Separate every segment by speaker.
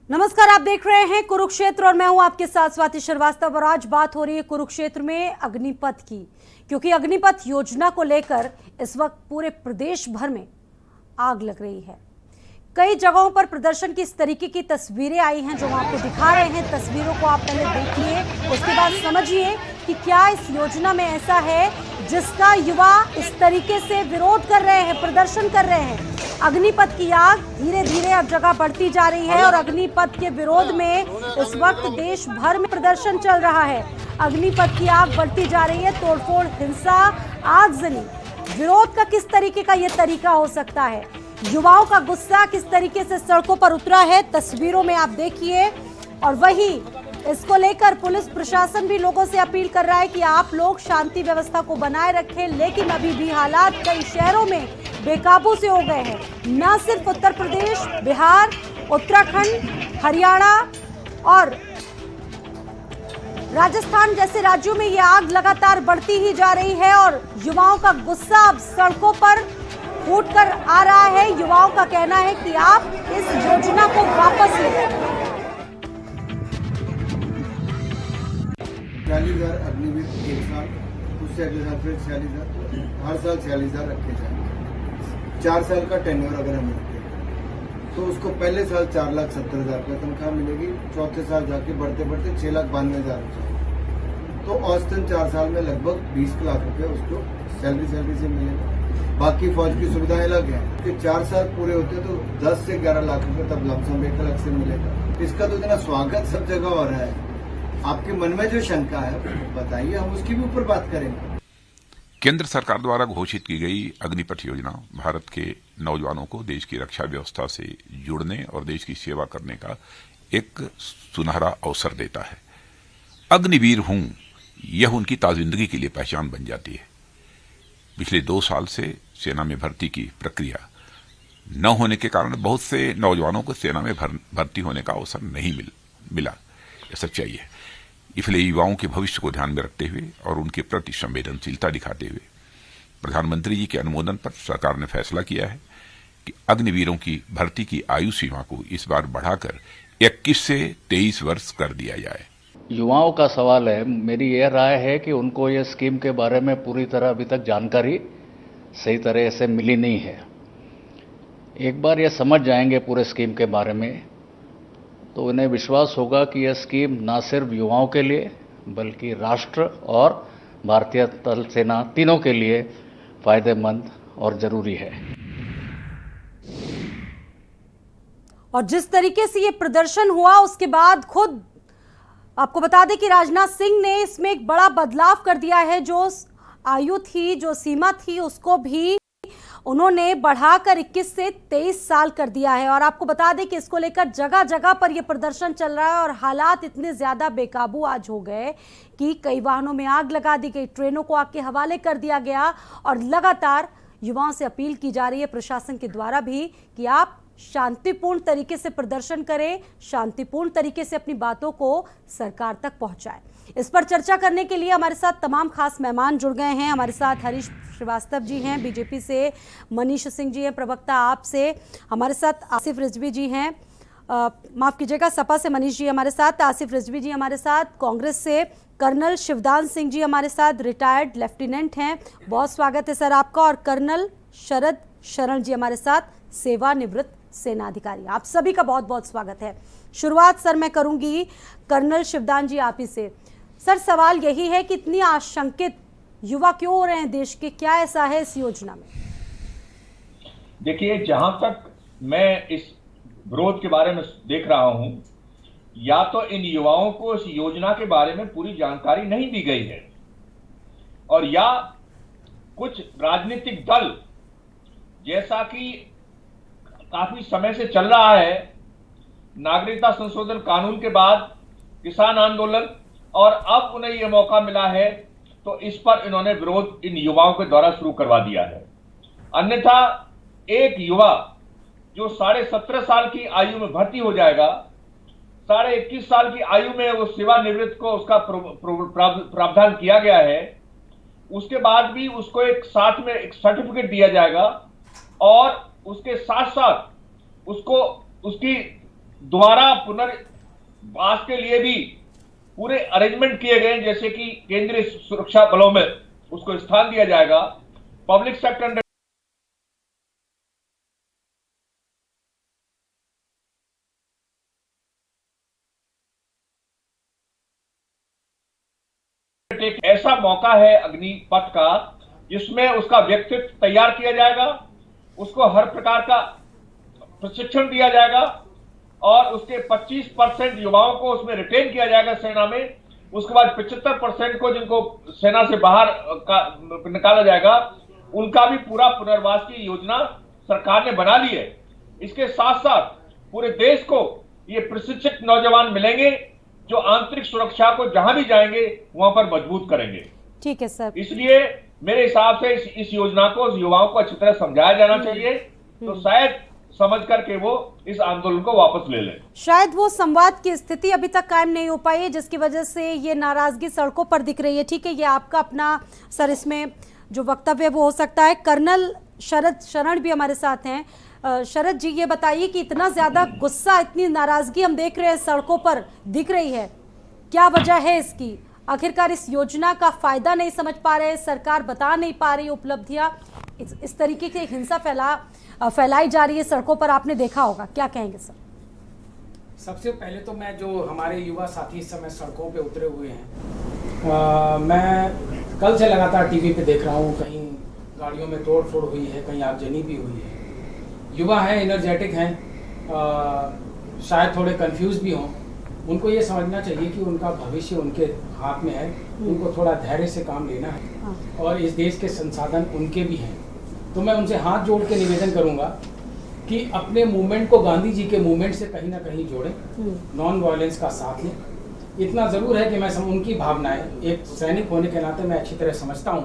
Speaker 1: नमस्कार, आप देख रहे हैं कुरुक्षेत्र और मैं हूं आपके साथ स्वाति श्रीवास्तव। और आज बात हो रही है कुरुक्षेत्र में अग्निपथ की, क्योंकि अग्निपथ योजना को लेकर इस वक्त पूरे प्रदेश भर में आग लग रही है। कई जगहों पर प्रदर्शन की इस तरीके की तस्वीरें आई हैं जो हम आपको दिखा रहे हैं। तस्वीरों को आप पहले देखिए, उसके बाद समझिए कि क्या इस योजना में ऐसा है जिसका युवा इस तरीके से विरोध कर रहे हैं, प्रदर्शन कर रहे हैं। अग्निपथ की आग धीरे धीरे अब जगह बढ़ती जा रही है और अग्निपथ के विरोध में इस वक्त देश भर में प्रदर्शन चल रहा है। अग्निपथ की आग बढ़ती जा रही है, तोड़फोड़, हिंसा, आगजनी। विरोध का किस तरीके का ये तरीका हो सकता है, युवाओं का गुस्सा किस तरीके से सड़कों पर उतरा है, तस्वीरों में आप देखिए। और वही इसको लेकर पुलिस प्रशासन भी लोगों से अपील कर रहा है कि आप लोग शांति व्यवस्था को बनाए रखें, लेकिन अभी भी हालात कई शहरों में बेकाबू से हो गए हैं। न सिर्फ उत्तर प्रदेश, बिहार, उत्तराखंड, हरियाणा और राजस्थान जैसे राज्यों में ये आग लगातार बढ़ती ही जा रही है और युवाओं का गुस्सा अब सड़कों पर फूट कर आ रहा है। युवाओं का कहना है कि आप इस योजना को वापस लें।
Speaker 2: 40,000 अग्निवीर एक साल, उससे अगले साल फिर 46,000, हर साल 46,000 रखे जाएंगे। 4 साल का टेन्योर अगर हम रखते हैं तो उसको पहले साल 4,70,000 रुपये तनख्वाह मिलेगी, चौथे साल जाके बढ़ते बढ़ते 6,92,000 हो जाएगी। तो औसतन 4 साल में लगभग 20 लाख रुपये उसको सैलरी से मिलेगा। बाकी फौज की सुविधाएं अलग है कि 4 साल पूरे होते तो 10 से 11 लाख रुपये तब लमसम एक अलग से मिलेगा। इसका तो इतना स्वागत सब जगह हो रहा है। आपके मन में जो शंका है बताइए, हम उसकी भी ऊपर बात करेंगे।
Speaker 3: केंद्र सरकार द्वारा घोषित की गई अग्निपथ योजना भारत के नौजवानों को देश की रक्षा व्यवस्था से जुड़ने और देश की सेवा करने का एक सुनहरा अवसर देता है। अग्निवीर हूं, यह उनकी ताजिंदगी के लिए पहचान बन जाती है। पिछले 2 साल से सेना में भर्ती की प्रक्रिया न होने के कारण बहुत से नौजवानों को सेना में भर्ती होने का अवसर नहीं मिला। यह सच्चाई है। इसलिए युवाओं के भविष्य को ध्यान में रखते हुए और उनके प्रति संवेदनशीलता दिखाते हुए प्रधानमंत्री जी के अनुमोदन पर सरकार ने फैसला किया है कि अग्निवीरों की भर्ती की आयु सीमा को इस बार बढ़ाकर 21 से 23 वर्ष कर दिया जाए।
Speaker 4: युवाओं का सवाल है, मेरी यह राय है कि उनको ये स्कीम के बारे में पूरी तरह अभी तक जानकारी सही तरह से मिली नहीं है। एक बार ये समझ जाएंगे पूरे स्कीम के बारे में तो उन्हें विश्वास होगा कि यह स्कीम न सिर्फ युवाओं के लिए बल्कि राष्ट्र और भारतीय थल सेना तीनों के लिए फायदेमंद और जरूरी है।
Speaker 1: और जिस तरीके से ये प्रदर्शन हुआ उसके बाद खुद आपको बता दें कि राजनाथ सिंह ने इसमें एक बड़ा बदलाव कर दिया है। जो आयु थी, जो सीमा थी, उसको भी उन्होंने बढ़ाकर 21 से 23 साल कर दिया है। और आपको बता दें कि इसको लेकर जगह जगह पर यह प्रदर्शन चल रहा है और हालात इतने ज्यादा बेकाबू आज हो गए कि कई वाहनों में आग लगा दी गई, ट्रेनों को आग के हवाले कर दिया गया। और लगातार युवाओं से अपील की जा रही है प्रशासन के द्वारा भी कि आप शांतिपूर्ण तरीके से प्रदर्शन करें, शांतिपूर्ण तरीके से अपनी बातों को सरकार तक पहुंचाएं। इस पर चर्चा करने के लिए हमारे साथ तमाम खास मेहमान जुड़ गए हैं। हमारे साथ हरीश श्रीवास्तव जी हैं, बीजेपी से मनीष सिंह जी हैं, प्रवक्ता आप से। हमारे साथ आसिफ रिजवी जी हैं, माफ कीजिएगा, सपा से मनीष जी हमारे साथ, आसिफ रिजवी जी हमारे साथ, कांग्रेस से कर्नल शिवदान सिंह जी हमारे साथ, रिटायर्ड लेफ्टिनेंट हैं, बहुत स्वागत है सर आपका। और कर्नल शरद शरण जी हमारे साथ, सेवानिवृत्त सेना अधिकारी। आप सभी का बहुत बहुत स्वागत है। शुरुआत सर मैं करूंगी कर्नल शिवदान जी आप ही से। सर, सवाल यही है कि इतनी आशंकित युवा क्यों हो रहे हैं देश के, क्या ऐसा है इस योजना में?
Speaker 5: देखिए, जहां तक मैं इस विरोध के बारे में देख रहा हूं, या तो इन युवाओं को इस योजना के बारे में पूरी जानकारी नहीं दी गई है और या कुछ राजनीतिक दल, जैसा कि काफी समय से चल रहा है, नागरिकता संशोधन कानून के बाद किसान आंदोलन, और अब उन्हें यह मौका मिला है तो इस पर इन्होंने विरोध इन युवाओं के द्वारा शुरू करवा दिया है। अन्यथा एक युवा जो 17.5 साल की आयु में भर्ती हो जाएगा, 21.5 साल की आयु में वो सेवानिवृत्त को उसका प्रावधान किया गया है, उसके बाद भी उसको एक साथ में एक सर्टिफिकेट दिया जाएगा और उसके साथ साथ उसको उसकी दोबारा पुनर्वास के लिए भी पूरे अरेंजमेंट किए गए, जैसे कि केंद्रीय सुरक्षा बलों में उसको स्थान दिया जाएगा, पब्लिक सेक्टर एक ऐसा मौका है अग्निपथ का जिसमें उसका व्यक्तित्व तैयार किया जाएगा, उसको हर प्रकार का प्रशिक्षण दिया जाएगा और उसके 25% युवाओं को उसमें रिटेन किया जाएगा सेना में। उसके बाद 75% को जिनको सेना से बाहर निकाला जाएगा, उनका भी पूरा पुनर्वास की योजना सरकार ने बना ली है। इसके साथ साथ पूरे देश को ये प्रशिक्षित नौजवान मिलेंगे जो आंतरिक सुरक्षा को जहां भी जाएंगे वहां पर मजबूत करेंगे।
Speaker 1: ठीक है सर।
Speaker 5: इसलिए मेरे हिसाब से इस योजना को युवाओं को अच्छी तरह समझाया जाना चाहिए, तो शायद समझ करके वो इस आंदोलन को वापस ले लें।
Speaker 1: शायद वो संवाद की स्थिति अभी तक कायम नहीं हो पाई है, जिसकी वजह से ये नाराजगी सड़कों पर दिख रही है। ठीक है, ये आपका अपना सर इसमें जो वक्तव्य वो हो सकता है। कर्नल शरद शरण भी हमारे साथ हैं। शरद जी, ये बताइए कि इतना ज्यादा गुस्सा, इतनी नाराजगी हम देख रहे हैं सड़कों पर दिख रही है, क्या वजह है इसकी? आखिरकार इस योजना का फायदा नहीं समझ पा रहे, सरकार बता नहीं पा रही उपलब्धियां, इस तरीके की हिंसा फैलाई जा रही है सड़कों पर, आपने देखा होगा, क्या कहेंगे सर?
Speaker 6: सबसे पहले तो मैं, जो हमारे युवा साथी इस समय सड़कों पे उतरे हुए हैं, मैं कल से लगातार टीवी पे देख रहा हूँ, कहीं गाड़ियों में तोड़ फोड़ हुई है, कहीं आगजनी भी हुई है। युवा हैं, एनर्जेटिक हैं, शायद थोड़े कंफ्यूज भी हों। उनको ये समझना चाहिए कि उनका भविष्य उनके हाथ में है, उनको थोड़ा धैर्य से काम लेना है और इस देश के संसाधन उनके भी हैं। तो मैं उनसे हाथ जोड़ के निवेदन करूंगा कि अपने मूवमेंट को गांधी जी के मूवमेंट से कहीं ना कहीं जोड़ें, नॉन वायलेंस का साथ लें। इतना ज़रूर है कि मैं उनकी भावनाएं, एक सैनिक होने के नाते मैं अच्छी तरह समझता हूं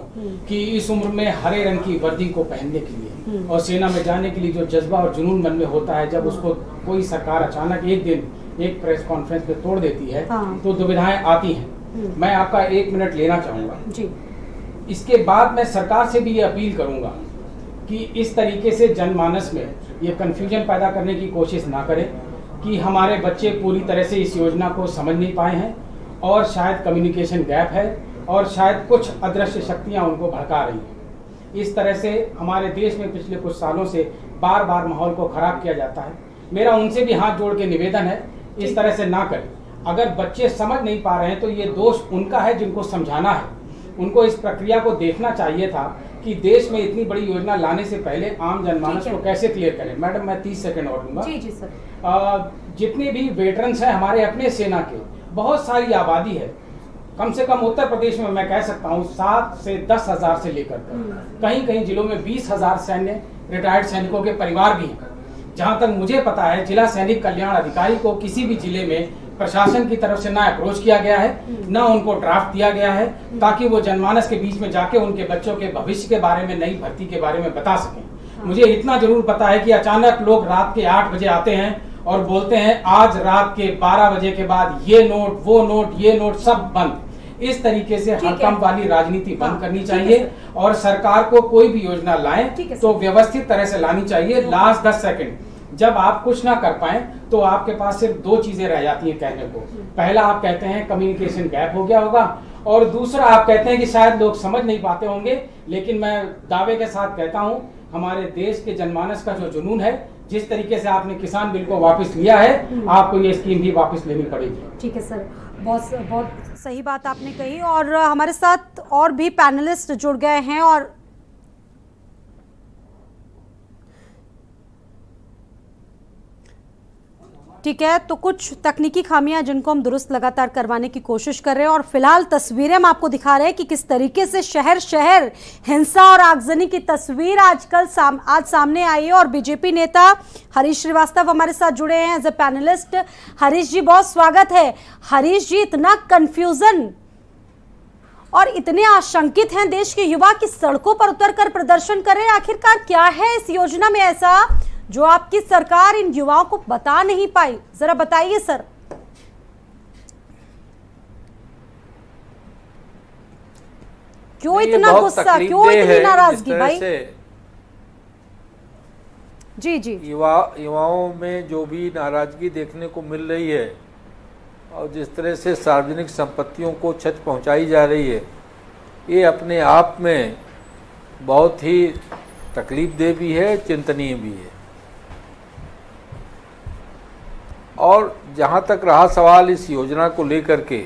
Speaker 6: कि इस उम्र में हरे रंग की वर्दी को पहनने के लिए और सेना में जाने के लिए जो जज्बा और जुनून मन में होता है, जब उसको कोई सरकार अचानक एक दिन एक प्रेस कॉन्फ्रेंस में तोड़ देती है तो दुविधाएं आती हैं। मैं आपका 1 मिनट लेना चाहूँगा जी। इसके बाद मैं सरकार से भी ये अपील करूँगा कि इस तरीके से जनमानस में ये कन्फ्यूजन पैदा करने की कोशिश ना करें कि हमारे बच्चे पूरी तरह से इस योजना को समझ नहीं पाए हैं और शायद कम्युनिकेशन गैप है और शायद कुछ अदृश्य शक्तियां उनको भड़का रही हैं। इस तरह से हमारे देश में पिछले कुछ सालों से बार बार माहौल को खराब किया जाता है। मेरा उनसे भी हाथ जोड़ के निवेदन है, इस तरह से ना करें। अगर बच्चे समझ नहीं पा रहे हैं तो ये दोष उनका है जिनको समझाना है। उनको इस प्रक्रिया को देखना चाहिए था कि देश में इतनी बड़ी योजना लाने से पहले आम जनमानस को कैसे क्लियर करें। मैडम, मैं 30 सेकंड और दूंगा।
Speaker 1: जी जी सर।
Speaker 6: जितने भी वेटरन्स हैं हमारे अपने सेना के, बहुत सारी आबादी है। कम से कम उत्तर प्रदेश में मैं कह सकता हूँ 7 से 10 हज़ार से लेकर कहीं कहीं जिलों में 20 हज़ार सैन्य रिटायर्ड सैनिकों के परिवार भी हैं। जहाँ तक मुझे पता है, जिला सैनिक कल्याण अधिकारी को किसी भी जिले में प्रशासन की तरफ से ना अप्रोच किया गया है, ना उनको ड्राफ्ट दिया गया है, ताकि वो जनमानस के बीच में जाके उनके बच्चों के भविष्य के बारे में, नई भर्ती के बारे में बता सकें। मुझे इतना जरूर पता है कि अचानक लोग रात के 8 बजे आते हैं और बोलते हैं आज रात के 12 बजे के बाद ये नोट, वो नोट, ये नोट सब बंद। इस तरीके से हड़कंप वाली राजनीति बंद करनी चाहिए और सरकार को कोई भी योजना लाएं तो व्यवस्थित तरह से लानी चाहिए। लास्ट 10 सेकंड, जब आप कुछ ना कर पाए तो आपके पास सिर्फ 2 चीजें रह जाती हैं कहने को। पहला, आप कहते हैं कम्युनिकेशन गैप हो गया होगा, और दूसरा आप कहते हैं कि शायद लोग समझ नहीं पाते होंगे। लेकिन मैं दावे के साथ कहता हूं, हमारे देश के जनमानस का जो जुनून है, जिस तरीके से आपने किसान बिल को वापस लिया है, आपको ये स्कीम भी वापस लेनी पड़ेगी।
Speaker 1: ठीक है सर, बहुत सही बात आपने कही। और हमारे साथ और भी पैनलिस्ट जुड़ गए हैं और ठीक है, तो कुछ तकनीकी खामियां जिनको हम दुरुस्त लगातार करवाने की कोशिश कर रहे हैं और फिलहाल तस्वीरें हम आपको दिखा रहे हैं कि किस तरीके से शहर शहर हिंसा और आगजनी की तस्वीर आज सामने आई है। और बीजेपी नेता हरीश श्रीवास्तव हमारे साथ जुड़े हैं एज ए पैनलिस्ट। हरीश जी, बहुत स्वागत है। हरीश जी, इतना कंफ्यूजन और इतने आशंकित हैं देश के युवा की सड़कों पर उतरकर प्रदर्शन कर रहे हैं, आखिरकार क्या है इस योजना में ऐसा जो आपकी सरकार इन युवाओं को बता नहीं पाई? जरा बताइए सर। क्यों इतना गुस्सा, क्यों इतनी नाराजगी भाई? जी जी
Speaker 7: युवाओं में जो भी नाराजगी देखने को मिल रही है और जिस तरह से सार्वजनिक संपत्तियों को क्षति पहुंचाई जा रही है, ये अपने आप में बहुत ही तकलीफदेह भी है, चिंतनीय भी है। और जहां तक रहा सवाल इस योजना को लेकर के,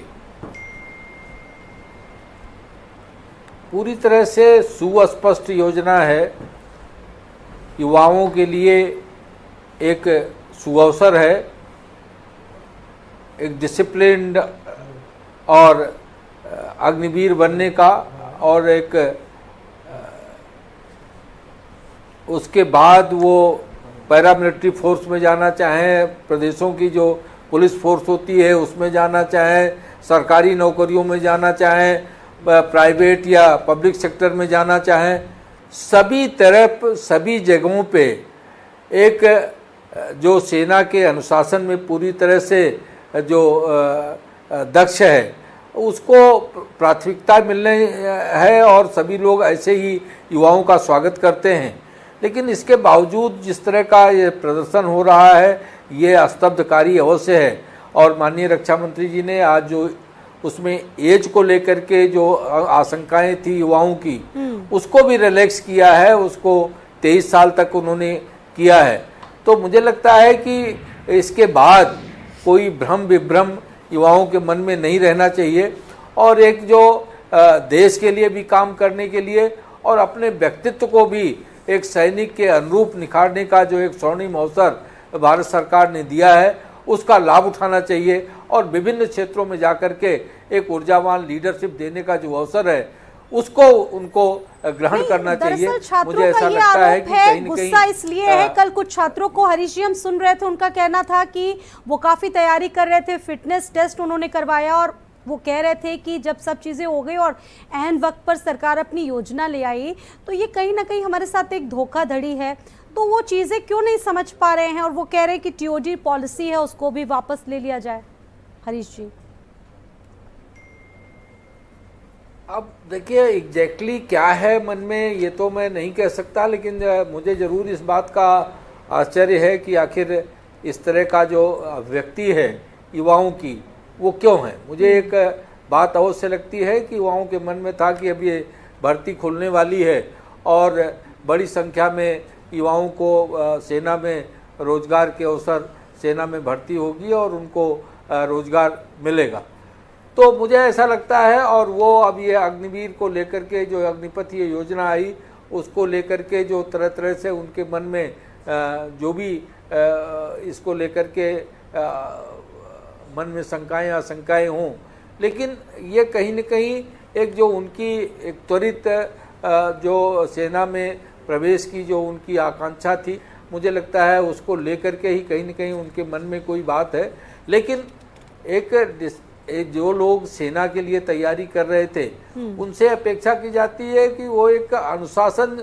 Speaker 7: पूरी तरह से सुस्पष्ट योजना है, युवाओं के लिए एक सुअवसर है, एक डिसिप्लिन्ड और अग्निवीर बनने का, और एक उसके बाद वो पैरामिलिट्री फोर्स में जाना चाहें, प्रदेशों की जो पुलिस फोर्स होती है उसमें जाना चाहें, सरकारी नौकरियों में जाना चाहें, प्राइवेट या पब्लिक सेक्टर में जाना चाहें, सभी तरफ सभी जगहों पे एक जो सेना के अनुशासन में पूरी तरह से जो दक्ष है उसको प्राथमिकता मिलने है, और सभी लोग ऐसे ही युवाओं का स्वागत करते हैं। लेकिन इसके बावजूद जिस तरह का ये प्रदर्शन हो रहा है, ये स्तब्धकारी अवश्य है। और माननीय रक्षा मंत्री जी ने आज जो उसमें एज को लेकर के जो आशंकाएं थी युवाओं की, उसको भी रिलैक्स किया है, उसको 23 साल तक उन्होंने किया है। तो मुझे लगता है कि इसके बाद कोई भ्रम विभ्रम युवाओं के मन में नहीं रहना चाहिए, और एक जो देश के लिए भी काम करने के लिए और अपने व्यक्तित्व को भी एक सैनिक के अनुरूप निखारने का जो एक स्वर्णिम अवसर भारत सरकार ने दिया है, उसका लाभ उठाना चाहिए, और विभिन्न क्षेत्रों में जाकर के एक ऊर्जावान लीडरशिप देने का जो अवसर है उसको उनको ग्रहण करना चाहिए। मुझे ऐसा लगता है कि कहीं न
Speaker 1: गुस्सा इसलिए है, कल कुछ छात्रों को हरीश जी हम सुन रहे थे, उनका कहना था कि वो काफी तैयारी कर रहे थे, फिटनेस टेस्ट उन्होंने करवाया, और वो कह रहे थे कि जब सब चीज़ें हो गई और ऐन वक्त पर सरकार अपनी योजना ले आई, तो ये कहीं ना कहीं हमारे साथ एक धोखाधड़ी है। तो वो चीज़ें क्यों नहीं समझ पा रहे हैं, और वो कह रहे हैं कि टीओडी पॉलिसी है उसको भी वापस ले लिया जाए। हरीश जी,
Speaker 7: अब देखिए एग्जैक्टली क्या है मन में ये तो मैं नहीं कह सकता, लेकिन मुझे ज़रूर इस बात का आश्चर्य है कि आखिर इस तरह का जो व्यक्ति है युवाओं की, वो क्यों है। मुझे एक बात अवश्य लगती है कि युवाओं के मन में था कि अब ये भर्ती खुलने वाली है और बड़ी संख्या में युवाओं को सेना में रोजगार के अवसर, सेना में भर्ती होगी और उनको रोजगार मिलेगा। तो मुझे ऐसा लगता है, और वो अब ये अग्निवीर को लेकर के जो अग्निपथ ये योजना आई उसको लेकर के जो तरह तरह से उनके मन में जो भी इसको लेकर के मन में शंकाएं आशंकाएं हों, लेकिन ये कहीं न कहीं एक जो उनकी एक त्वरित जो सेना में प्रवेश की जो उनकी आकांक्षा थी, मुझे लगता है उसको लेकर के ही कहीं न कहीं उनके मन में कोई बात है। लेकिन एक जो लोग सेना के लिए तैयारी कर रहे थे उनसे अपेक्षा की जाती है कि वो एक अनुशासन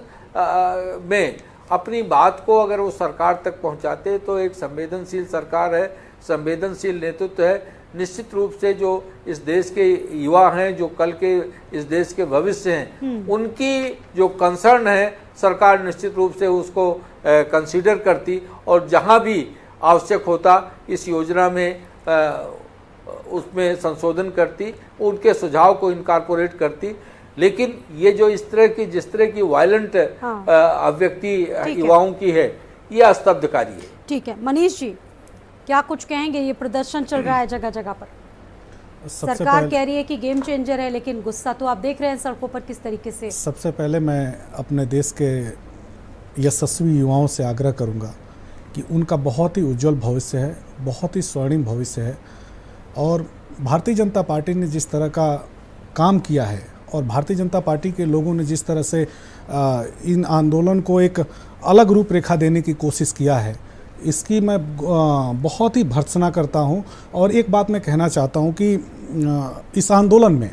Speaker 7: में अपनी बात को अगर वो सरकार तक पहुंचाते, तो एक संवेदनशील सरकार है, संवेदनशील नेतृत्व है, निश्चित रूप से जो इस देश के युवा हैं, जो कल के इस देश के भविष्य हैं, उनकी जो कंसर्न है सरकार निश्चित रूप से उसको कंसीडर करती, और जहां भी आवश्यक होता इस योजना में उसमें संशोधन करती, उनके सुझाव को इनकॉर्पोरेट करती। लेकिन ये जो इस तरह की जिस तरह की वायलेंट अभिव्यक्ति युवाओं की है, ये स्तब्धकारी है।
Speaker 1: ठीक है, मनीष जी क्या कुछ कहेंगे? ये प्रदर्शन चल रहा है जगह जगह पर, सरकार कह रही है कि गेम चेंजर है, लेकिन गुस्सा तो आप देख रहे हैं सड़कों पर किस तरीके से।
Speaker 8: सबसे पहले मैं अपने देश के यशस्वी युवाओं से आग्रह करूंगा कि उनका बहुत ही उज्जवल भविष्य है, बहुत ही स्वर्णिम भविष्य है, और भारतीय जनता पार्टी ने जिस तरह का काम किया है और भारतीय जनता पार्टी के लोगों ने जिस तरह से इन आंदोलन को एक अलग रूपरेखा देने की कोशिश किया है, इसकी मैं बहुत ही भर्त्सना करता हूं। और एक बात मैं कहना चाहता हूं कि इस आंदोलन में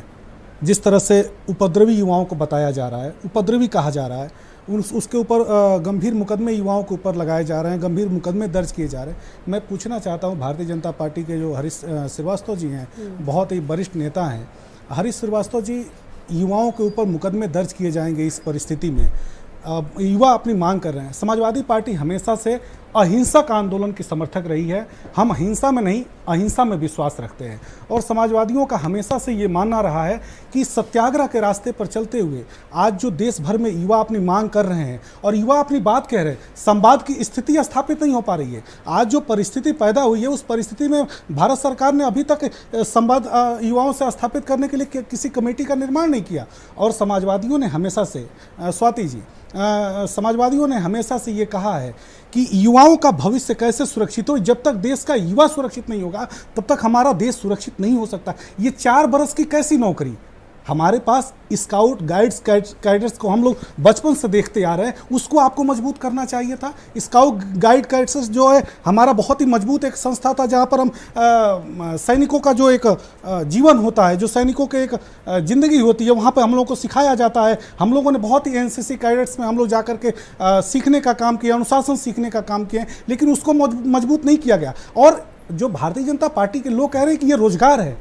Speaker 8: जिस तरह से उपद्रवी युवाओं को बताया जा रहा है, उपद्रवी कहा जा रहा है, उसके ऊपर गंभीर मुकदमे युवाओं के ऊपर लगाए जा रहे हैं, गंभीर मुकदमे दर्ज किए जा रहे हैं। मैं पूछना चाहता हूं, भारतीय जनता पार्टी के जो हरीश श्रीवास्तव जी हैं, बहुत ही वरिष्ठ नेता हैं, हरीश श्रीवास्तव जी, युवाओं के ऊपर मुकदमे दर्ज किए जाएंगे इस परिस्थिति में, युवा अपनी मांग कर रहे हैं। समाजवादी पार्टी हमेशा से अहिंसक आंदोलन की समर्थक रही है। हम हिंसा में नहीं, अहिंसा में विश्वास रखते हैं और समाजवादियों का हमेशा से ये मानना रहा है कि सत्याग्रह के रास्ते पर चलते हुए आज जो देश भर में युवा अपनी मांग कर रहे हैं और युवा अपनी बात कह रहे हैं, संवाद की स्थिति स्थापित नहीं हो पा रही है। आज जो परिस्थिति पैदा हुई है, उस परिस्थिति में भारत सरकार ने अभी तक संवाद युवाओं से स्थापित करने के लिए किसी कमेटी का निर्माण नहीं किया। और समाजवादियों ने हमेशा से, स्वाति जी, समाजवादियों ने हमेशा से ये कहा है कि युवाओं का भविष्य कैसे सुरक्षित हो। जब तक देश का युवा सुरक्षित नहीं होगा तब तक हमारा देश सुरक्षित नहीं हो सकता। ये 4 बरस की कैसी नौकरी, हमारे पास स्काउट गाइड्स कैडेट्स को हम लोग बचपन से देखते आ रहे हैं, उसको आपको मजबूत करना चाहिए था। स्काउट गाइड कैडेट्स जो है हमारा बहुत ही मजबूत एक संस्था था, जहाँ पर हम सैनिकों का जो एक जीवन होता है, जो सैनिकों के एक ज़िंदगी होती है, वहाँ पे हम लोगों को सिखाया जाता है। हम लोगों ने बहुत ही एनसीसी कैडेट्स में हम लोग जा कर के सीखने का काम किया, अनुशासन सीखने का काम किया, लेकिन उसको मजबूत नहीं किया गया। और जो भारतीय जनता पार्टी के लोग कह रहे हैं कि ये रोजगार है,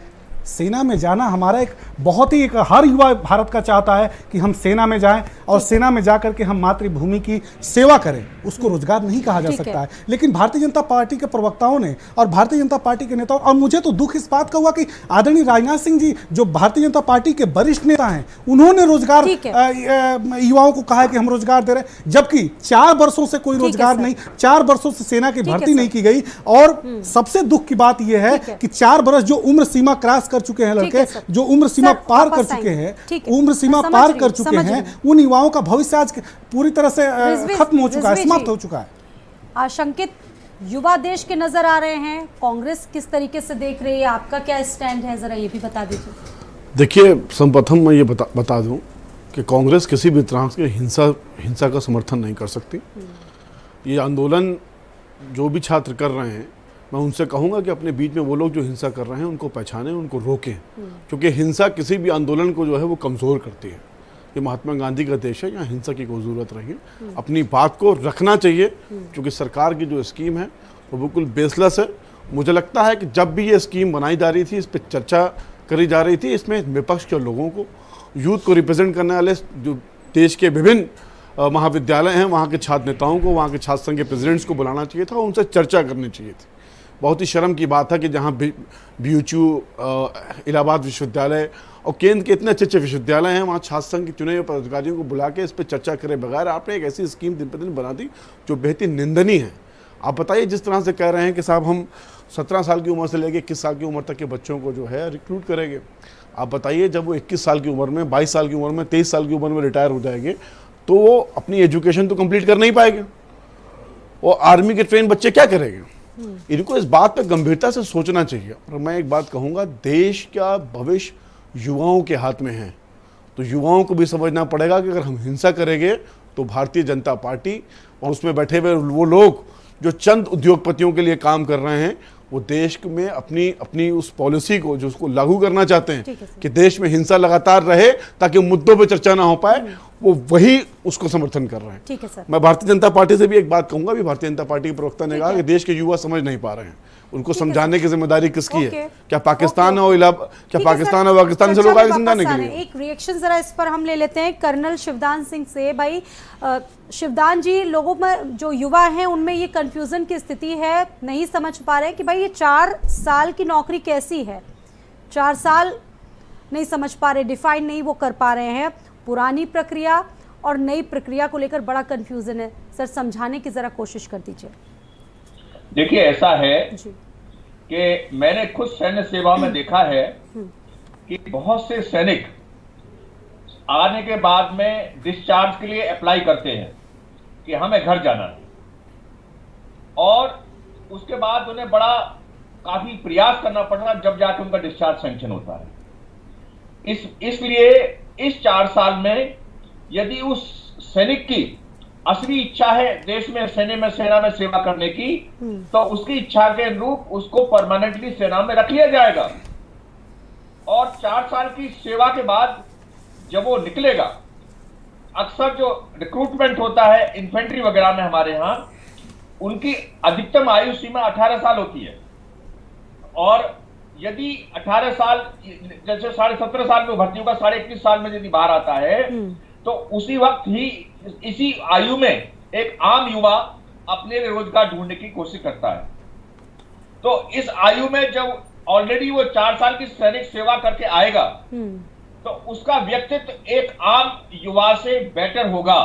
Speaker 8: सेना में जाना हमारा एक बहुत ही एक हर युवा भारत का चाहता है कि हम सेना में जाएं और सेना में जाकर के हम मातृभूमि की सेवा करें, उसको रोजगार नहीं कहा जा सकता है। लेकिन भारतीय जनता पार्टी के प्रवक्ताओं ने और भारतीय जनता पार्टी के नेताओं, और मुझे तो दुख इस बात का हुआ कि आदरणीय राजनाथ सिंह जी जो भारतीय जनता पार्टी के वरिष्ठ नेता हैं, उन्होंने रोजगार युवाओं को कहा है कि हम रोजगार दे रहे हैं, जबकि 4 वर्षों से कोई रोजगार नहीं, 4 वर्षों से सेना की भर्ती नहीं की गई। और सबसे दुख की बात यह है कि 4 वर्ष जो उम्र सीमा क्रॉस कर चुके हैं लड़के, जो उम्र सीमा पार कर चुके हैं, उम्र सीमा पार कर चुके हैं, उन युवाओं का भविष्य आज पूरी तरह से खत्म हो चुका है, समाप्त हो चुका है।
Speaker 1: आशंकित युवा देश के नजर आ रहे हैं, कांग्रेस किस तरीके से देख रही है, आपका क्या स्टैंड है, जरा ये भी बता दीजिए।
Speaker 9: देखिए, सर्वप्रथम मैं ये बता दूं कि कांग्रेस किसी भी तरह के हिंसा का समर्थन नहीं कर सकती। ये आंदोलन जो भी छात्र कर रहे हैं, मैं उनसे कहूंगा कि अपने बीच में वो लोग जो हिंसा कर रहे हैं उनको पहचानें, उनको रोकें, क्योंकि हिंसा किसी भी आंदोलन को जो है वो कमज़ोर करती है। ये महात्मा गांधी का देश है, यहाँ हिंसा की कोई ज़रूरत नहीं है। अपनी बात को रखना चाहिए, क्योंकि सरकार की जो स्कीम है वो बिल्कुल बेसलेस है। मुझे लगता है कि जब भी ये स्कीम बनाई जा रही थी, इस पर चर्चा करी जा रही थी, इसमें विपक्ष के लोगों को, यूथ को रिप्रेजेंट करने वाले जो देश के विभिन्न महाविद्यालय हैं, वहाँ के छात्र नेताओं को, वहाँ के छात्र संघ के प्रेसिडेंट्स को बुलाना चाहिए था, उनसे चर्चा करनी चाहिए थी। बहुत ही शर्म की बात है कि जहाँ BUCU, इलाहाबाद विश्वविद्यालय और केंद्र के इतने अच्छे विश्वविद्यालय हैं, वहाँ छात्र संघ के चुने हुए पदाधिकारियों को बुला के इस पर चर्चा करे बगैर आपने एक ऐसी स्कीम दिन प्रतिदिन बना दी जो बेहद निंदनीय है। आप बताइए, जिस तरह से कह रहे हैं कि साहब हम 17 साल की उम्र से लेकर 21 साल की उम्र तक के बच्चों को जो है रिक्रूट करेंगे। आप बताइए, जब वो 21 साल की उम्र में, 22 साल की उम्र में, 23 साल की उम्र में रिटायर हो जाएंगे तो वो अपनी एजुकेशन तो कंप्लीट कर नहीं पाएंगे। और आर्मी के ट्रेन बच्चे क्या करेंगे? इनको इस बात पर गंभीरता से सोचना चाहिए। और मैं एक बात कहूँगा, देश का भविष्य युवाओं के हाथ में है, तो युवाओं को भी समझना पड़ेगा कि अगर हम हिंसा करेंगे तो भारतीय जनता पार्टी और उसमें बैठे हुए वो लोग जो चंद उद्योगपतियों के लिए काम कर रहे हैं, वो देश में अपनी उस पॉलिसी को जो उसको लागू करना चाहते हैं कि देश में हिंसा लगातार रहे ताकि मुद्दों पर चर्चा ना हो पाए, वो वही उसको समर्थन कर रहे हैं।
Speaker 1: ठीक है सर।
Speaker 9: मैं भारतीय जनता पार्टी से भी एक बात कहूंगा, भी भारतीय जनता पार्टी के प्रवक्ता ने कहा कि देश के युवा समझ नहीं पा रहे हैं, उनको समझाने की जिम्मेदारी किसकी है? क्या पाकिस्तान और पाकिस्तान और पाकिस्तान से लोग आगे समझाने के लिए?
Speaker 1: एक रिएक्शन जरा इस पर हम ले लेते हैं कर्नल शिवदान सिंह से। भाई शिवदान जी, लोगों में जो युवा हैं उनमें ये कंफ्यूजन की स्थिति है, नहीं समझ पा रहे कि भाई ये 4 साल की नौकरी कैसी है, 4 साल नहीं समझ पा रहे, डिफाइन नहीं वो कर पा रहे हैं। पुरानी प्रक्रिया और नई प्रक्रिया को लेकर बड़ा कंफ्यूजन है, सर समझाने की जरा कोशिश कर दीजिए।
Speaker 5: देखिए, ऐसा है कि मैंने खुद सैन्य सेवा में देखा है कि बहुत से सैनिक आने के बाद में डिस्चार्ज के लिए अप्लाई करते हैं कि हमें घर जाना है, और उसके बाद उन्हें बड़ा काफी प्रयास करना पड़ता जब जाके उनका डिस्चार्ज सैंक्शन होता है। इसलिए इस 4 साल में यदि उस सैनिक की असली इच्छा है देश में सेना में सेवा करने की, तो उसकी इच्छा के अनुरूप उसको परमानेंटली सेना में रख लिया जाएगा। और 4 साल की सेवा के बाद जब वो निकलेगा, अक्सर जो रिक्रूटमेंट होता है इन्फेंट्री वगैरह में हमारे यहाँ, उनकी अधिकतम आयु सीमा 18 साल होती है। और यदि 18 साल, जैसे 17.5 साल में भर्ती होगा, 21.5 साल में यदि बाहर आता है, तो उसी वक्त ही इसी आयु में एक आम युवा अपने लिए रोजगार ढूंढने की कोशिश करता है। तो इस आयु में जब ऑलरेडी वो 4 साल की सैनिक सेवा करके आएगा तो उसका व्यक्तित्व एक आम युवा से बेटर होगा।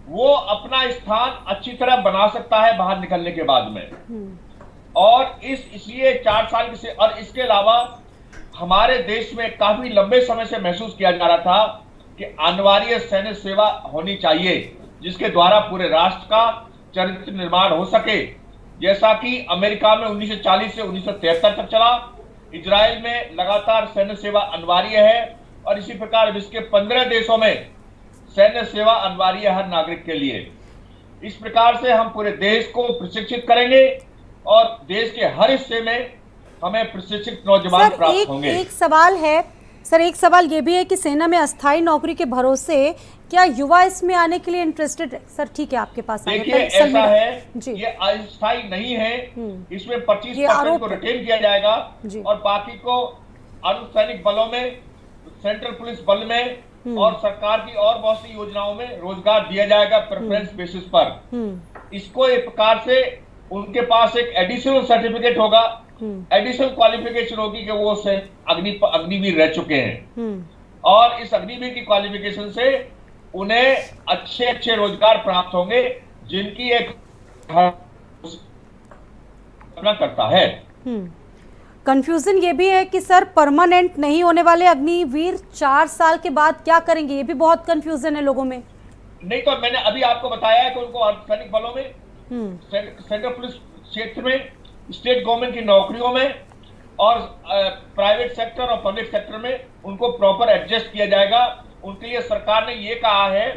Speaker 5: वो अपना स्थान अच्छी तरह बना सकता है बाहर निकलने के बाद में। और इसलिए 4 साल से, और इसके अलावा हमारे देश में काफी लंबे समय से महसूस किया जा रहा था कि अनिवार्य सैन्य सेवा होनी चाहिए जिसके द्वारा पूरे राष्ट्र का चरित्र निर्माण हो सके, जैसा कि अमेरिका में 1940 से 1973 तक चला। इजराइल में लगातार सैन्य सेवा अनिवार्य है और इसी प्रकार विश्व के 15 देशों में सैन्य सेवा अनिवार्य है हर नागरिक के लिए। इस प्रकार से हम पूरे देश को प्रशिक्षित करेंगे और देश के हर हिस्से में हमें प्रशिक्षित नौजवान प्राप्त होंगे।
Speaker 1: एक सवाल है सर, एक सवाल ये भी है कि सेना में अस्थायी नौकरी के भरोसे क्या युवा इसमें आने के लिए इंटरेस्टेड है? सर ठीक है, आपके पास
Speaker 5: देखिए ऐसा है, ये अस्थायी नहीं है, इसमें 25% को रिटेन किया जाएगा और बाकी को अर्धसैनिक बलों में, सेंट्रल पुलिस बल में और सरकार की और बहुत सी योजनाओं में रोजगार दिया जाएगा प्रेफरेंस बेसिस पर। इसको एक प्रकार से उनके पास एक एडिशनल सर्टिफिकेट होगा, एडिशनल क्वालिफिकेशन होगी कि वो अग्निवीर रह चुके हैं और इस अग्निवीर की क्वालिफिकेशन से उन्हें अच्छे अच्छे रोजगार प्राप्त होंगे जिनकी एक करता है।
Speaker 1: कंफ्यूजन ये भी है कि सर परमानेंट नहीं होने वाले अग्निवीर 4 साल के बाद क्या करेंगे, ये भी बहुत कंफ्यूजन है लोगों में।
Speaker 5: नहीं तो मैंने अभी आपको बताया है कि उनको अर्धसैनिक बलों में, सेंट्रल पुलिस क्षेत्र में, स्टेट गवर्नमेंट की नौकरियों में और प्राइवेट सेक्टर और पब्लिक सेक्टर में उनको प्रॉपर एडजस्ट किया जाएगा। उनके लिए सरकार ने ये कहा है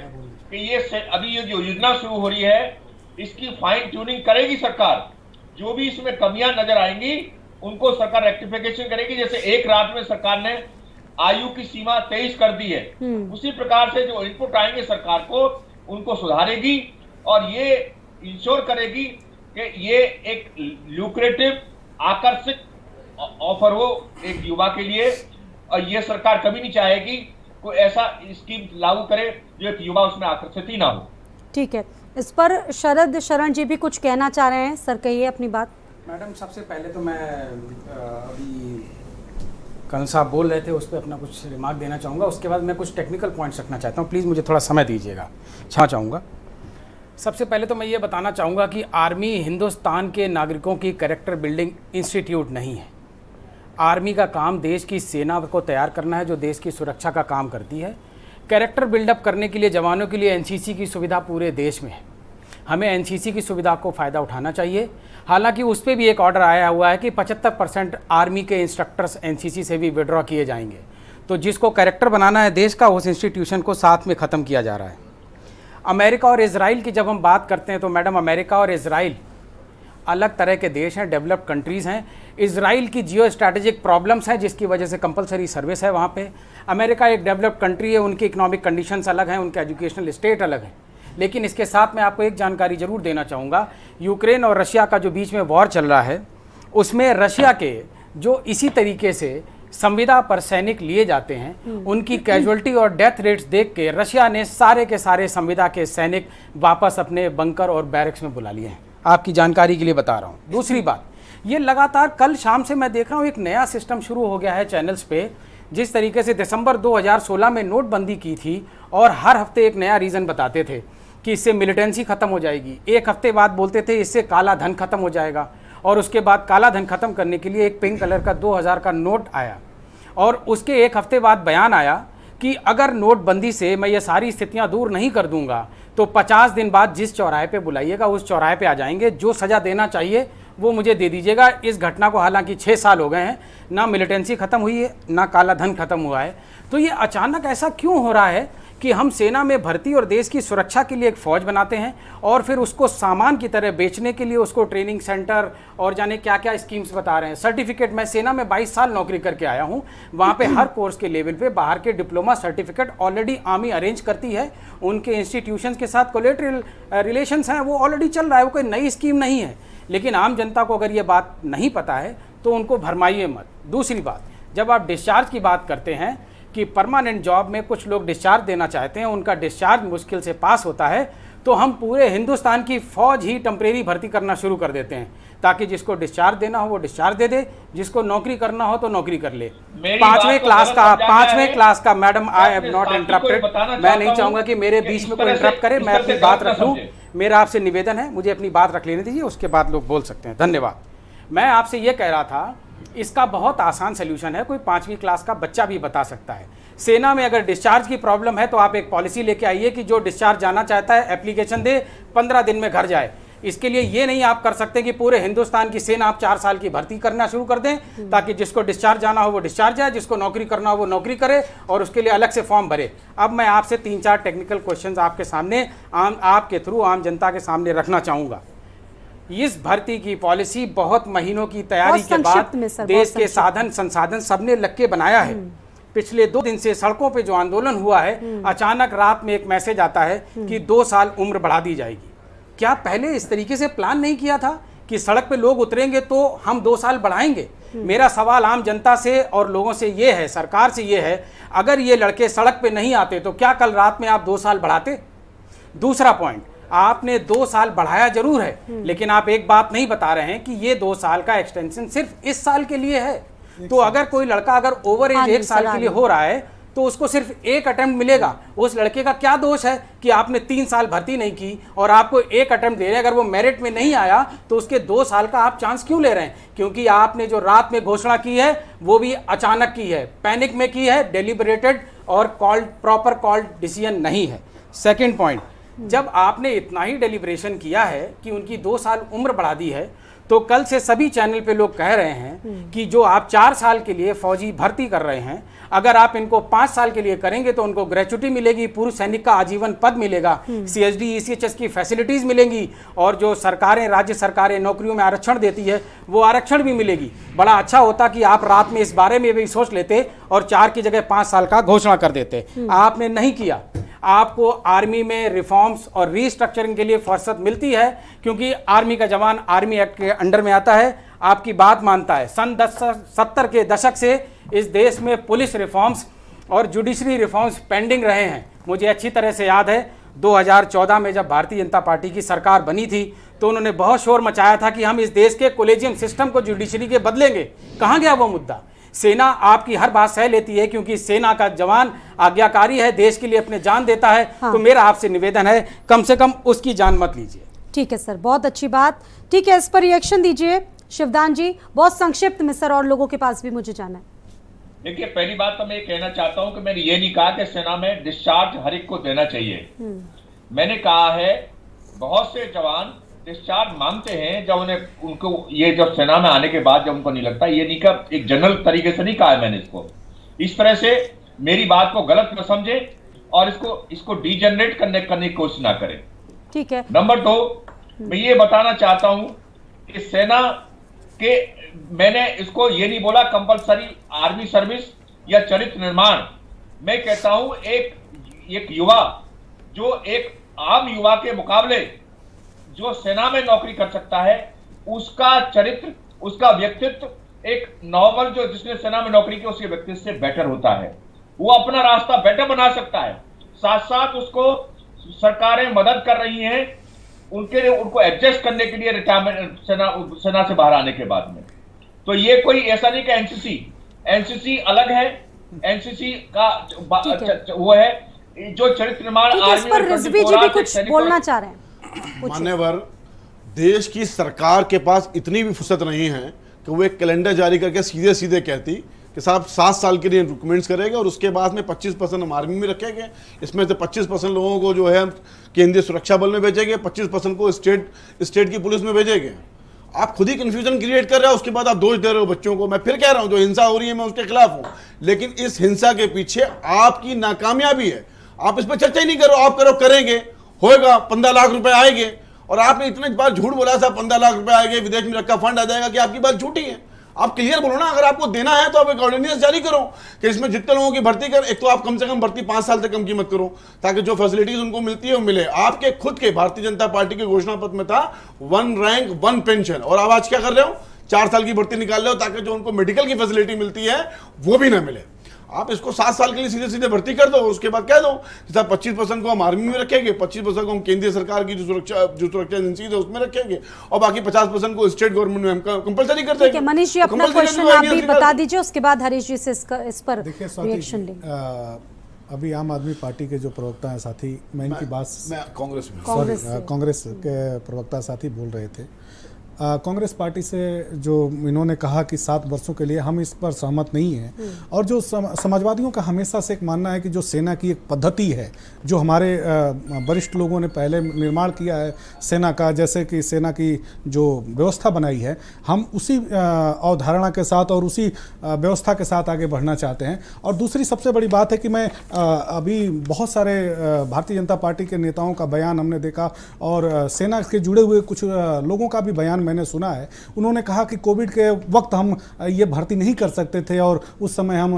Speaker 5: कि ये अभी ये जो योजना शुरू हो रही है इसकी फाइन ट्यूनिंग करेगी सरकार। जो भी इसमें कमियां नजर आएंगी उनको सरकार रेक्टिफिकेशन करेगी। जैसे एक रात में सरकार ने आयु की सीमा 23 कर दी है, उसी प्रकार से जो इनपुट आएंगे सरकार को उनको सुधारेगी और ये इंश्योर करेगी कि ये एक ल्यूक्रेटिव आकर्षक ऑफर हो एक युवा के लिए। और ये सरकार कभी नहीं चाहेगी कोई ऐसा स्कीम लागू करे जो एक युवा उसमें आकर्षित ही ना हो।
Speaker 1: ठीक है, इस पर शरद शरण जी भी कुछ कहना चाह रहे हैं। सर कहिए अपनी बात।
Speaker 6: मैडम सबसे पहले तो मैं अभी कर्नल साहब बोल रहे थे उस पर अपना कुछ रिमार्क देना चाहूँगा, उसके बाद मैं कुछ टेक्निकल पॉइंट्स रखना चाहता हूँ। प्लीज़ मुझे थोड़ा समय दीजिएगा, क्षमा चाहूँगा। सबसे पहले तो मैं ये बताना चाहूँगा कि आर्मी हिंदुस्तान के नागरिकों की कैरेक्टर बिल्डिंग इंस्टीट्यूट नहीं है। आर्मी का काम देश की सेना को तैयार करना है जो देश की सुरक्षा का काम करती है। कैरेक्टर बिल्डअप करने के लिए जवानों के लिए एनसीसी की सुविधा पूरे देश में है। हमें एनसीसी की सुविधा को फ़ायदा उठाना चाहिए। हालांकि उस पर भी एक ऑर्डर आया हुआ है कि 75% आर्मी के इंस्ट्रक्टर्स एनसीसी से भी विड्रॉ किए जाएंगे। तो जिसको कैरेक्टर बनाना है देश का, उस इंस्टीट्यूशन को साथ में ख़त्म किया जा रहा है। अमेरिका और इजराइल की जब हम बात करते हैं तो मैडम अमेरिका और इजराइल अलग तरह के देश हैं, डेवलप्ड कंट्रीज़ हैं। इजराइल की जियो स्ट्रैटेजिक प्रॉब्लम्स हैं जिसकी वजह से कंपलसरी सर्विस है वहाँ पे। अमेरिका एक डेवलप्ड कंट्री है, उनकी इकोनॉमिक कंडीशंस अलग हैं, उनके एजुकेशनल स्टेट अलग है। लेकिन इसके साथ मैं आपको एक जानकारी ज़रूर देना चाहूँगा, यूक्रेन और रशिया का जो बीच में वॉर चल रहा है उसमें रशिया के जो इसी तरीके से संविदा पर सैनिक लिए जाते हैं उनकी कैजुअल्टी और डेथ रेट्स देख के रशिया ने सारे के सारे संविदा के सैनिक वापस अपने बंकर और बैरक्स में बुला लिए हैं। आपकी जानकारी के लिए बता रहा हूँ। दूसरी बात, ये लगातार कल शाम से मैं देख रहा हूँ एक नया सिस्टम शुरू हो गया है चैनल्स पे। जिस तरीके से दिसंबर 2016 में नोटबंदी की थी और हर हफ्ते एक नया रीज़न बताते थे कि इससे मिलिटेंसी ख़त्म हो जाएगी, एक हफ्ते बाद बोलते थे इससे काला धन खत्म हो जाएगा, और उसके बाद काला धन खत्म करने के लिए एक पिंक कलर का 2000 का नोट आया और उसके एक हफ्ते बाद बयान आया कि अगर नोटबंदी से मैं ये सारी स्थितियां दूर नहीं कर दूंगा तो 50 दिन बाद जिस चौराहे पे बुलाइएगा उस चौराहे पे आ जाएंगे, जो सज़ा देना चाहिए वो मुझे दे दीजिएगा। इस घटना को हालांकि 6 साल हो गए हैं, ना मिलिटेंसी ख़त्म हुई है ना काला धन खत्म हुआ है। तो ये अचानक ऐसा क्यों हो रहा है कि हम सेना में भर्ती और देश की सुरक्षा के लिए एक फ़ौज बनाते हैं और फिर उसको सामान की तरह बेचने के लिए उसको ट्रेनिंग सेंटर और जाने क्या क्या स्कीम्स बता रहे हैं। सर्टिफिकेट, मैं सेना में 22 साल नौकरी करके आया हूं, वहां पे हर कोर्स के लेवल पे बाहर के diploma certificate already army arrange करती है। उनके इंस्टीट्यूशंस के साथ कोलेटरल रिलेशंस हैं, वो ऑलरेडी चल रहा है, वो कोई नई स्कीम नहीं है। लेकिन आम जनता को अगर ये बात नहीं पता है तो उनको भरमाइए मत। दूसरी बात, जब आप डिस्चार्ज की बात करते हैं कि परमानेंट जॉब में कुछ लोग डिस्चार्ज देना चाहते हैं, उनका डिस्चार्ज मुश्किल से पास होता है, तो हम पूरे हिंदुस्तान की फौज ही टेम्परेरी भर्ती करना शुरू कर देते हैं, ताकि जिसको डिस्चार्ज देना हो वो डिस्चार्ज दे दे, जिसको नौकरी करना हो तो नौकरी कर ले। पांचवें क्लास का madam, I have not interrupted, मैं नहीं चाहूंगा कि मेरे बीच में कोई इंटरप्ट करे, मैं अपनी बात रख लूं। मेरा आपसे निवेदन है, मुझे अपनी बात रख लेने दीजिए, उसके बाद लोग बोल सकते हैं। धन्यवाद। मैं आपसे ये कह रहा था, इसका बहुत आसान सोल्यूशन है, कोई 5वीं क्लास का बच्चा भी बता सकता है। सेना में अगर डिस्चार्ज की प्रॉब्लम है तो आप एक पॉलिसी लेके आइए कि जो डिस्चार्ज जाना चाहता है एप्लीकेशन दे, 15 दिन में घर जाए। इसके लिए ये नहीं आप कर सकते कि पूरे हिंदुस्तान की सेना आप 4 साल की भर्ती करना शुरू कर दें, ताकि जिसको डिस्चार्ज जाना हो वो डिस्चार्ज जाए, जिसको नौकरी करना हो वो नौकरी करे और उसके लिए अलग से फॉर्म भरे। अब मैं आपसे 3-4 टेक्निकल क्वेश्चंस आपके सामने आपके थ्रू आम जनता के सामने रखना चाहूँगा। इस भर्ती की पॉलिसी बहुत महीनों की तैयारी के बाद देश के साधन संसाधन सबने लग के बनाया है। पिछले 2 दिन से सड़कों पे जो आंदोलन हुआ है, अचानक रात में एक मैसेज आता है कि 2 साल उम्र बढ़ा दी जाएगी। क्या पहले इस तरीके से प्लान नहीं किया था कि सड़क पे लोग उतरेंगे तो हम 2 साल बढ़ाएंगे? मेरा सवाल आम जनता से और लोगों से ये है, सरकार से ये है, अगर ये लड़के सड़क पे नहीं आते तो क्या कल रात में आप 2 साल बढ़ाते? दूसरा पॉइंट, आपने 2 साल बढ़ाया जरूर है, लेकिन आप एक बात नहीं बता रहे हैं कि ये 2 साल का एक्सटेंशन सिर्फ इस साल के लिए है। तो अगर कोई लड़का अगर ओवर एज 1 साल के लिए हो रहा है तो उसको सिर्फ 1 अटेम्प्ट मिलेगा। उस लड़के का क्या दोष है कि आपने 3 साल भर्ती नहीं की और आपको 1 अटेम्प्ट दे रहे हैं? अगर वो मेरिट में नहीं आया तो उसके 2 साल का आप चांस क्यों ले रहे हैं? क्योंकि आपने जो रात में घोषणा की है वो भी अचानक की है, पैनिक में की है, डेलिबरेटेड और प्रॉपर कॉल्ड डिसीजन नहीं है। सेकेंड पॉइंट, जब आपने इतना ही डेलिब्रेशन किया है कि उनकी 2 साल उम्र बढ़ा दी है, तो कल से सभी चैनल पे लोग कह रहे हैं कि जो आप 4 साल के लिए फौजी भर्ती कर रहे हैं, अगर आप इनको 5 साल के लिए करेंगे तो उनको ग्रेच्युटी मिलेगी, पूर्व सैनिक का आजीवन पद मिलेगा, CSD ECHS की फैसिलिटीज मिलेंगी और जो सरकारें, राज्य सरकारें नौकरियों में आरक्षण देती है वो आरक्षण भी मिलेगी। बड़ा अच्छा होता कि आप रात में इस बारे में भी सोच लेते और 4 की जगह 5 साल का घोषणा कर देते। आपने नहीं किया। आपको आर्मी में रिफॉर्म्स और रीस्ट्रक्चरिंग के लिए फुर्सत मिलती है क्योंकि आर्मी का जवान आर्मी एक्ट के अंडर में आता है, आपकी बात मानता है। सन 70 के दशक से इस देश में पुलिस रिफॉर्म्स और जुडिशरी रिफॉर्म्स पेंडिंग रहे हैं। मुझे अच्छी तरह से याद है 2014 में जब भारतीय जनता पार्टी की सरकार बनी थी तो उन्होंने बहुत शोर मचाया था कि हम इस देश के कोलेजियम सिस्टम को जुडिशरी के बदलेंगे। कहाँ गया वो मुद्दा? सेना आपकी हर बात सह लेती है क्योंकि सेना का जवान आज्ञाकारी है, देश के लिए अपने जान देता है। हाँ। तो मेरा आपसे निवेदन है कम से कम उसकी जान मत लीजिए।
Speaker 1: ठीक है सर, बहुत अच्छी बात। ठीक है, इस पर रिएक्शन दीजिए शिवदान जी, बहुत संक्षिप्त में सर, और लोगों के पास भी मुझे जाना है।
Speaker 5: देखिए, पहली बात तो मैं ये कहना चाहता हूं कि मैंने ये नहीं कहा कि सेना में डिस्चार्ज हर एक को देना चाहिए। मैंने कहा है बहुत से जवान डिस्चार्ज मांगते हैं जब उनको ये जब सेना में आने के बाद जब उनको नहीं लगता, ये नहीं कहा, एक जनरल तरीके से नहीं कहा है मैंने इसको। इस तरह से मेरी बात को गलत न समझे और इसको डीजनरेट करने की कोशिश ना करें।
Speaker 1: ठीक है।
Speaker 5: नंबर 2, मैं ये बताना चाहता हूं कि सेना के, मैंने इसको ये नहीं बोला कंपलसरी आर्मी सर्विस या चरित्र निर्माण। मैं कहता हूं एक युवा जो एक आम युवा के मुकाबले जो सेना में नौकरी कर सकता है, उसका चरित्र, उसका व्यक्तित्व एक नॉर्मल जो जिसने सेना में नौकरी की उसके व्यक्तित्व से बेटर होता है। वो अपना रास्ता बेटर बना सकता है। साथ साथ उसको सरकारें मदद कर रही हैं उनके लिए, उनको एडजस्ट करने के लिए रिटायरमेंट सेना से बाहर आने के बाद में। तो ये कोई ऐसा नहीं कि एनसीसी अलग है। एनसीसी का वो है जो चरित्र निर्माण
Speaker 1: आर्मी। पर रिजवी जी भी कुछ बोलना चाह रहे हैं।
Speaker 9: मान्यवर, देश की सरकार के पास इतनी भी फुर्सत नहीं है कि वो एक कैलेंडर जारी करके सीधे सीधे कहती कि साहब 7 साल के लिए रिकमेंड्स करेगा और उसके बाद में 25% हम आर्मी में रखेंगे, इसमें से 25% लोगों को जो है केंद्रीय सुरक्षा बल में भेजेंगे, 25% को स्टेट की पुलिस में भेजेंगे। आप खुद ही कंफ्यूजन क्रिएट कर रहे हो, उसके बाद आप दोष दे रहे हो बच्चों को। मैं फिर कह रहा हूं, जो हिंसा हो रही है मैं उसके खिलाफ हूं, लेकिन इस हिंसा के पीछे आपकी नाकामयाबी है। आप इस पर चर्चा ही नहीं करो। आप करो करेंगे, होएगा, 15 लाख रुपए आएंगे, और आपने इतने बार झूठ बोला था 15 लाख रुपए आएंगे, विदेश में रखा फंड आ जाएगा, कि आपकी बात झूठी है। आप क्लियर बोलो ना, अगर आपको देना है तो आप एक ऑर्डिनेंस जारी करो कि इसमें जितने लोगों की भर्ती कर, एक तो आप कम से कम भर्ती 5 साल से कम की मत करो, ताकि जो फैसिलिटीज उनको मिलती है वो मिले। आपके खुद के भारतीय जनता पार्टी के घोषणा पत्र में था 1 रैंक 1 पेंशन, और अब आज क्या कर रहे हो, 4 साल की भर्ती निकाल रहे हो ताकि जो उनको मेडिकल की फैसिलिटी मिलती है वो भी ना मिले। आप इसको 7 साल के लिए सीधे सीधे भर्ती कर दो, उसके बाद कह दो कि साहब 25% को हम आर्मी में रखेंगे, 25% को हम केंद्रीय सरकार की जो सुरक्षा एजेंसी है उसमें रखेंगे, और बाकी 50% को स्टेट गवर्नमेंट में हम कंपलसरी कर देंगे।
Speaker 1: मनीष जी अपना क्वेश्चन आप भी बता दीजिए, उसके बाद हरीश जी से इस पर रिएक्शन लेंगे।
Speaker 8: अभी आम आदमी पार्टी के जो प्रवक्ता हैं साथी, मैं इनकी बात
Speaker 1: कांग्रेस
Speaker 8: के प्रवक्ता साथी बोल रहे थे, कांग्रेस पार्टी से जो इन्होंने कहा कि 7 वर्षों के लिए, हम इस पर सहमत नहीं हैं। और जो समाजवादियों का हमेशा से एक मानना है कि जो सेना की एक पद्धति है, जो हमारे वरिष्ठ लोगों ने पहले निर्माण किया है सेना का, जैसे कि सेना की जो व्यवस्था बनाई है, हम उसी अवधारणा के साथ और उसी व्यवस्था के साथ आगे बढ़ना चाहते हैं। और दूसरी सबसे बड़ी बात है कि मैं अभी बहुत सारे भारतीय जनता पार्टी के नेताओं का बयान हमने देखा, और सेना के जुड़े हुए कुछ लोगों का भी बयान मैंने सुना है। उन्होंने कहा कि कोविड के वक्त हम ये भर्ती नहीं कर सकते थे, और उस समय हम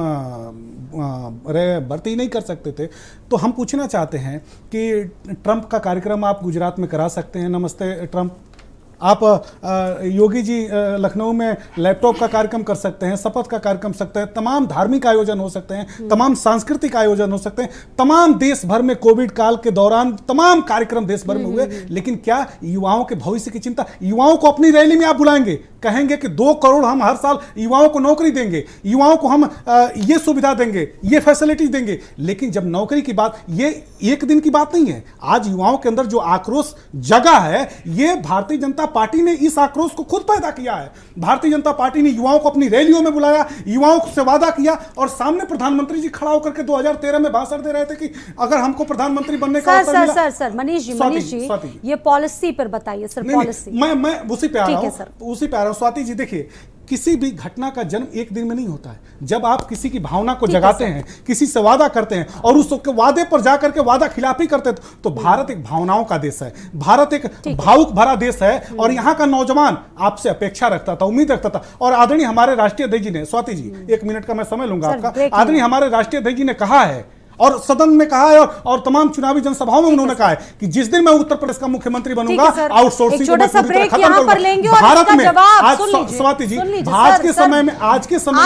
Speaker 8: भर्ती नहीं कर सकते थे। तो हम पूछना चाहते हैं कि ट्रंप का कार्यक्रम आप गुजरात में करा सकते हैं, नमस्ते ट्रंप। आप योगी जी लखनऊ में लैपटॉप का कार्यक्रम कर सकते हैं, शपथ का कार्यक्रम सकते हैं, तमाम धार्मिक आयोजन हो सकते हैं, तमाम सांस्कृतिक आयोजन हो सकते हैं, तमाम देश भर में कोविड काल के दौरान तमाम कार्यक्रम देश भर में हुए। लेकिन क्या युवाओं के भविष्य की चिंता? युवाओं को अपनी रैली में आप बुलाएंगे, कहेंगे कि 2 करोड़ हम हर साल युवाओं को नौकरी देंगे, युवाओं को हम ये सुविधा देंगे, ये फैसिलिटीज देंगे। लेकिन जब नौकरी की बात, ये एक दिन की बात नहीं है। आज युवाओं के अंदर जो आक्रोश जगा है, ये भारतीय जनता पार्टी ने इस आक्रोश को खुद पैदा किया है। भारतीय जनता पार्टी ने युवाओं को अपनी रैलियों में बुलाया, युवाओं से वादा किया, और सामने प्रधानमंत्री जी खड़ा होकर के 2013 में भाषण दे रहे थे कि अगर हमको प्रधानमंत्री बनने का अवसर मिला।
Speaker 1: सर मनीष जी ये पॉलिसी पर बताइए सर। पॉलिसी
Speaker 8: मैं उसी पे आ रहा हूं स्वाति जी। देखिए, किसी भी घटना का जन्म एक दिन में नहीं होता है। जब आप किसी की भावना को जगाते हैं, किसी से वादा करते हैं, और उस वादे पर जाकर के वादा खिलाफी करते हैं, तो भारत एक भावनाओं का देश है, भारत एक भावुक भरा देश है। और यहाँ का नौजवान आपसे अपेक्षा रखता था, उम्मीद रखता था। और आदरणीय हमारे राष्ट्रीय अध्यक्ष जी ने, स्वाति जी 1 मिनट का मैं समय लूंगा आपका, आदरणीय हमारे राष्ट्रीय अध्यक्ष जी ने कहा है, और सदन में कहा है, और तमाम चुनावी जनसभाओं में उन्होंने कहा है कि जिस दिन मैं उत्तर प्रदेश का मुख्यमंत्री बनूंगा, आउटसोर्सिंग को मैं पूरी तरह खत्म करूंगा। भारत में आज स्वाति जी, आज के समय में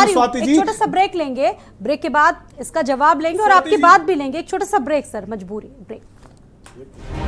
Speaker 8: स्वाति जी,
Speaker 1: छोटा सा ब्रेक लेंगे, ब्रेक के बाद इसका जवाब लेंगे और आपकी बात भी लेंगे। एक छोटा सा ब्रेक सर, मजबूरी ब्रेक।